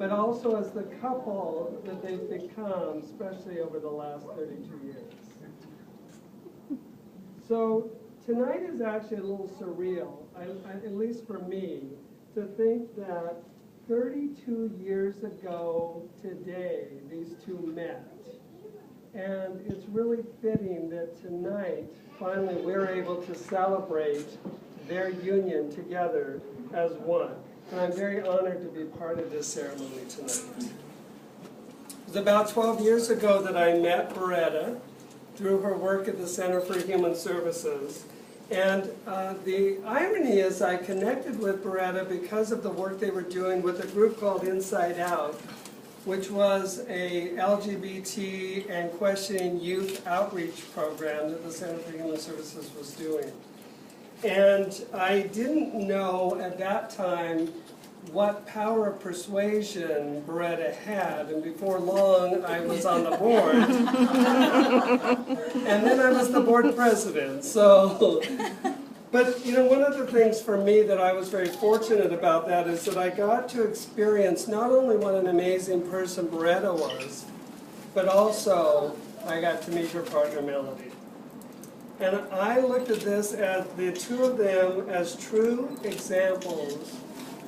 but also as the couple that they've become, especially over the last 32 years. So tonight is actually a little surreal, at least for me, to think that 32 years ago today, these two met. And it's really fitting that tonight, finally, we're able to celebrate their union together as one. And I'm very honored to be part of this ceremony tonight. It was about 12 years ago that I met Beratta through her work at the Center for Human Services. And the irony is I connected with Beratta because of the work they were doing with a group called Inside Out, which was a LGBT and questioning youth outreach program that the Center for Human Services was doing. And I didn't know at that time what power of persuasion Beratta had, and before long I was on the board. And then I was the board president. So, but you know, one of the things for me that I was very fortunate about that is that I got to experience not only what an amazing person Beratta was, but also I got to meet her partner Melody. And I looked at this as the two of them as true examples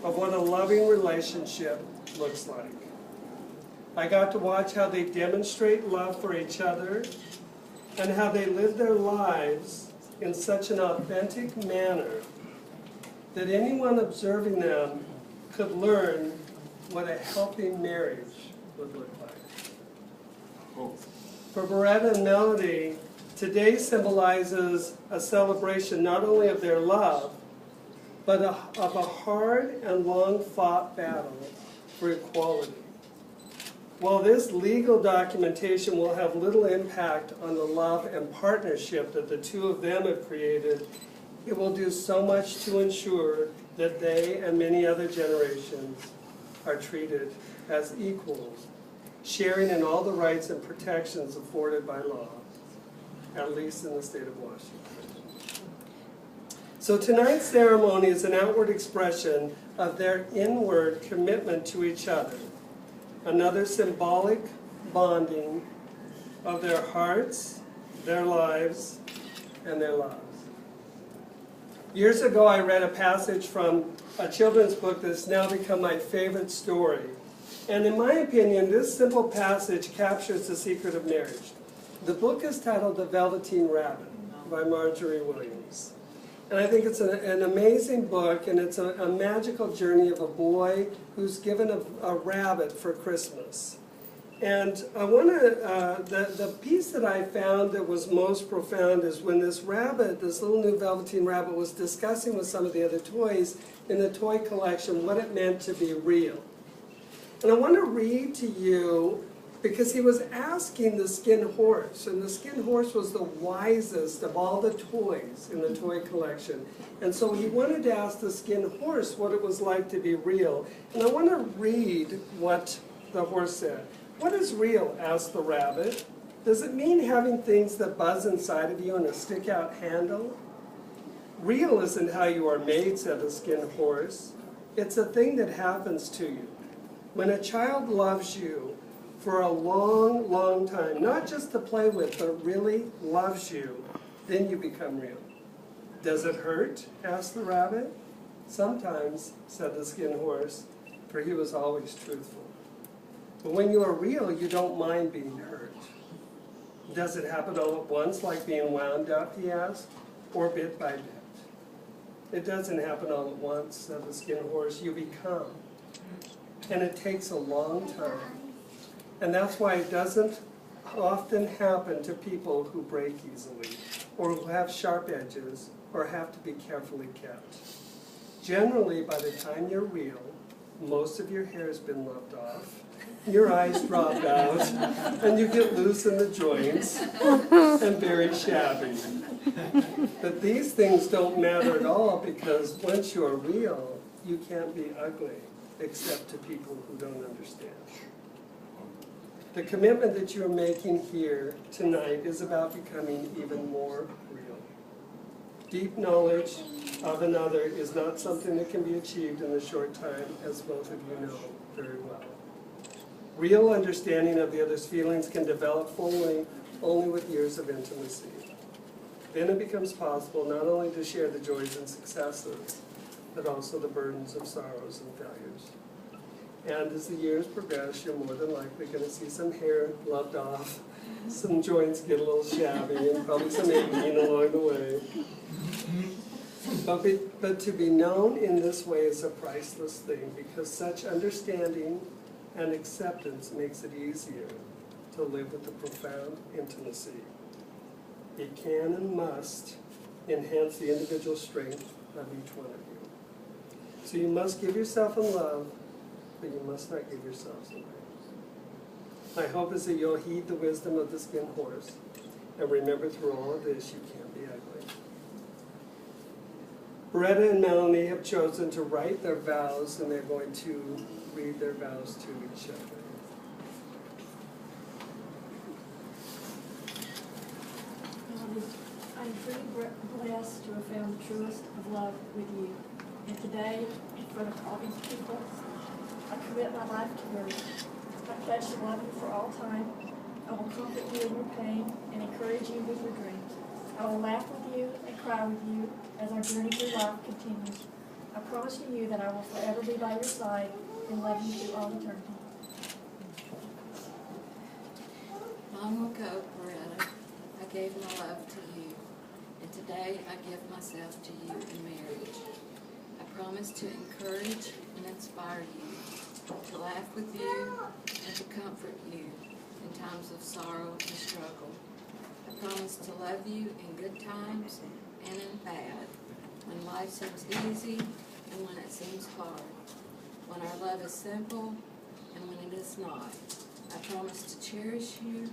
of what a loving relationship looks like. I got to watch how they demonstrate love for each other and how they live their lives in such an authentic manner that anyone observing them could learn what a healthy marriage would look like. For Beratta and Melody, today symbolizes a celebration not only of their love, but of a hard and long-fought battle for equality. While this legal documentation will have little impact on the love and partnership that the two of them have created, it will do so much to ensure that they and many other generations are treated as equals, sharing in all the rights and protections afforded by law, at least in the state of Washington. So tonight's ceremony is an outward expression of their inward commitment to each other, another symbolic bonding of their hearts, their lives, and their loves. Years ago, I read a passage from a children's book that's now become my favorite story. And in my opinion, this simple passage captures the secret of marriage. The book is titled The Velveteen Rabbit by Marjorie Williams. And I think it's an amazing book, and it's a magical journey of a boy who's given a rabbit for Christmas. And I want to, the piece that I found that was most profound is when this rabbit, this little new Velveteen Rabbit, was discussing with some of the other toys in the toy collection what it meant to be real. And I want to read to you, because he was asking the skin horse, and the skin horse was the wisest of all the toys in the toy collection. And so he wanted to ask the skin horse what it was like to be real. And I want to read what the horse said. "What is real?" asked the rabbit. "Does it mean having things that buzz inside of you and a stick-out handle?" "Real isn't how you are made," said the skin horse. "It's a thing that happens to you. When a child loves you for a long, long time, not just to play with, but really loves you, then you become real." "Does it hurt?" asked the rabbit. "Sometimes," said the skin horse, for he was always truthful. "But when you are real, you don't mind being hurt." "Does it happen all at once, like being wound up?" he asked, "or bit by bit?" "It doesn't happen all at once," said the skin horse. "You become. And it takes a long time. And that's why it doesn't often happen to people who break easily, or who have sharp edges, or have to be carefully kept. Generally, by the time you're real, most of your hair's been lopped off, your eyes drop out, and you get loose in the joints, and very shabby. But these things don't matter at all, because once you're real, you can't be ugly, except to people who don't understand. The commitment that you're making here tonight is about becoming even more real. Deep knowledge of another is not something that can be achieved in a short time, as both of you know very well. Real understanding of the other's feelings can develop fully only with years of intimacy. Then it becomes possible not only to share the joys and successes, but also the burdens of sorrows and failures. And as the years progress, you're more than likely going to see some hair lopped off, some joints get a little shabby, and probably some aching along the way. But to be known in this way is a priceless thing, because such understanding and acceptance makes it easier to live with a profound intimacy. It can and must enhance the individual strength of each one of you. So you must give yourself in love, but you must not give yourselves away. My hope is that you'll heed the wisdom of the skin horse and remember through all of this you can't be ugly. Beratta and Melody have chosen to write their vows, and they're going to read their vows to each other. I'm truly blessed to have found the truest of love with you. And today, in front of all these people, I commit my life to yours. I pledge to love you for all time. I will comfort you in your pain and encourage you with your dreams. I will laugh with you and cry with you as our journey through life continues. I promise to you that I will forever be by your side and love you through all eternity. Long ago, Beratta, I gave my love to you, and today I give myself to you in marriage. I promise to encourage and inspire you, to laugh with you, and to comfort you in times of sorrow and struggle. I promise to love you in good times and in bad, when life seems easy and when it seems hard, when our love is simple and when it is not. I promise to cherish you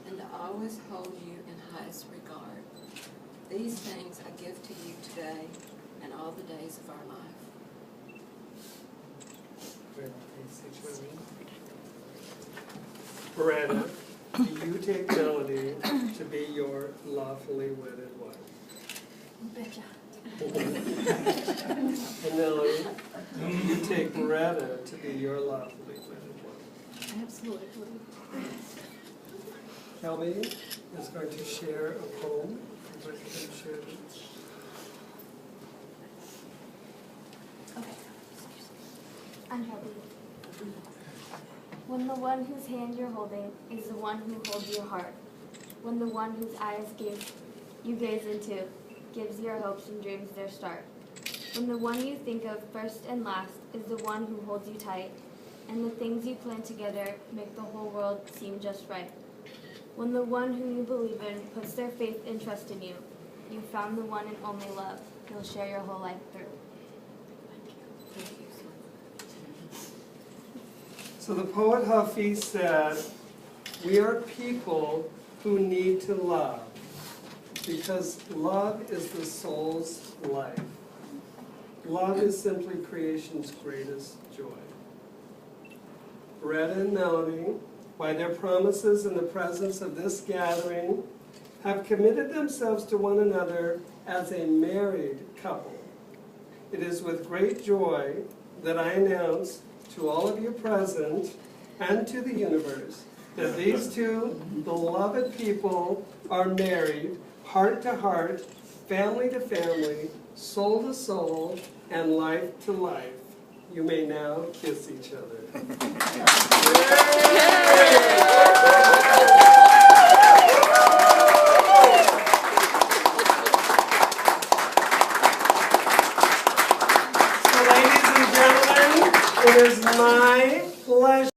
and to always hold you in highest regard. These things I give to you today and all the days of our life. Beratta, do you take Melody to be your lawfully wedded wife? Betcha. And Melody, do you take Beratta to be your lawfully wedded wife? Absolutely. Kelby is going to share a poem. Would you like to share it? Okay. I'm Kelby. When the one whose hand you're holding is the one who holds your heart, when the one whose eyes you gaze into gives your hopes and dreams their start, when the one you think of first and last is the one who holds you tight, and the things you plan together make the whole world seem just right, when the one who you believe in puts their faith and trust in you, you've found the one and only love you'll share your whole life through. So the poet Hafiz said, we are people who need to love, because love is the soul's life. Love is simply creation's greatest joy. Beratta and Melody, by their promises in the presence of this gathering, have committed themselves to one another as a married couple. It is with great joy that I announce to all of you present and to the universe that these two beloved people are married, heart to heart, family to family, soul to soul, and life to life. You may now kiss each other. So, ladies and gentlemen, it is my pleasure